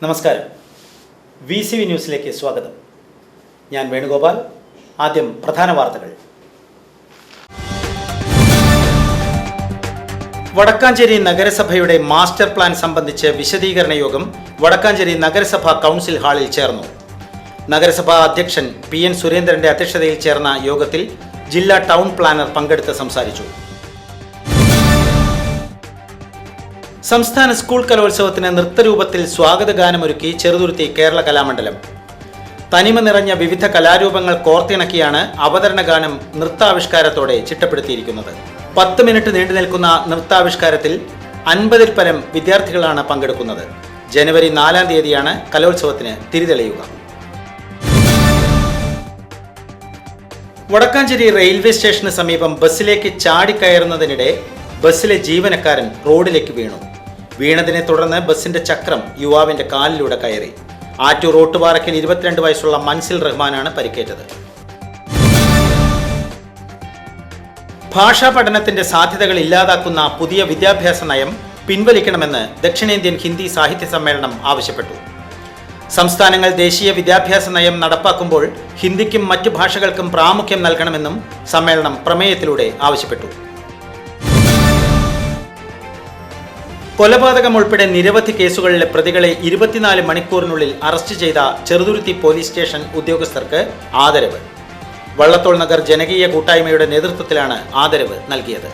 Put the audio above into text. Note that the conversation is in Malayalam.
നമസ്കാരം. VCV ന്യൂസിലേക്ക് സ്വാഗതം. ഞാൻ വേണുഗോപാൽ. ആദ്യം പ്രധാന വാർത്തകൾ. വടക്കാഞ്ചേരി നഗരസഭയുടെ മാസ്റ്റർ പ്ലാൻ സംബന്ധിച്ച് വിശദീകരണ യോഗം വടക്കാഞ്ചേരി നഗരസഭാ കൗൺസിൽ ഹാളിൽ ചേർന്നു. നഗരസഭാ അധ്യക്ഷൻ PN സുരേന്ദ്രന്റെ അധ്യക്ഷതയിൽ ചേർന്ന യോഗത്തിൽ ജില്ലാ ടൗൺ പ്ലാനർ പങ്കെടുത്ത് സംസാരിച്ചു. സംസ്ഥാന സ്കൂൾ കലോത്സവത്തിന് നൃത്തരൂപത്തിൽ സ്വാഗതഗാനമൊരുക്കി ചെറുതുരുത്തി കേരള കലാമണ്ഡലം. തനിമ നിറഞ്ഞ വിവിധ കലാരൂപങ്ങൾ കോർത്തിണക്കിയാണ് അവതരണ ഗാനം നൃത്താവിഷ്കാരത്തോടെ ചിട്ടപ്പെടുത്തിയിരിക്കുന്നത്. 10 മിനിറ്റ് നീണ്ടു നിൽക്കുന്ന നൃത്താവിഷ്കാരത്തിൽ 50-ൽ പരം വിദ്യാർത്ഥികളാണ് പങ്കെടുക്കുന്നത്. ജനുവരി 4-ാം തീയതിയാണ് കലോത്സവത്തിന് തിരിതെളിയുക. വടക്കാഞ്ചേരി റെയിൽവേ സ്റ്റേഷന് സമീപം ബസ്സിലേക്ക് ചാടിക്കയറുന്നതിനിടെ ബസ്സിലെ ജീവനക്കാരൻ റോഡിലേക്ക് വീണതിനെ തുടർന്ന് ബസിന്റെ ചക്രം യുവാവിന്റെ കാലിലൂടെ കയറി. ആറ്റൂർ റോട്ടുപാറയ്ക്കൽ 22 വയസ്സുള്ള മൻസിൽ റഹ്മാനാണ് പരിക്കേറ്റത്. ഭാഷാ പഠനത്തിന്റെ സാധ്യതകൾ ഇല്ലാതാക്കുന്ന പുതിയ വിദ്യാഭ്യാസ നയം പിൻവലിക്കണമെന്ന് ദക്ഷിണേന്ത്യൻ ഹിന്ദി സാഹിത്യ സമ്മേളനം ആവശ്യപ്പെട്ടു. സംസ്ഥാനങ്ങൾ ദേശീയ വിദ്യാഭ്യാസ നയം നടപ്പാക്കുമ്പോൾ ഹിന്ദിക്കും മറ്റു ഭാഷകൾക്കും പ്രാമുഖ്യം നൽകണമെന്നും സമ്മേളനം പ്രമേയത്തിലൂടെ ആവശ്യപ്പെട്ടു. കൊലപാതകം ഉൾപ്പെടെ നിരവധി കേസുകളിലെ പ്രതികളെ 24 മണിക്കൂറിനുള്ളിൽ അറസ്റ്റ് ചെയ്ത ചെറുതുരുത്തി പോലീസ് സ്റ്റേഷൻ ഉദ്യോഗസ്ഥർക്ക് ആദരവ്. വള്ളത്തോൾ നഗർ ജനകീയ കൂട്ടായ്മയുടെ നേതൃത്വത്തിലാണ് ആദരവ് നൽകിയത്.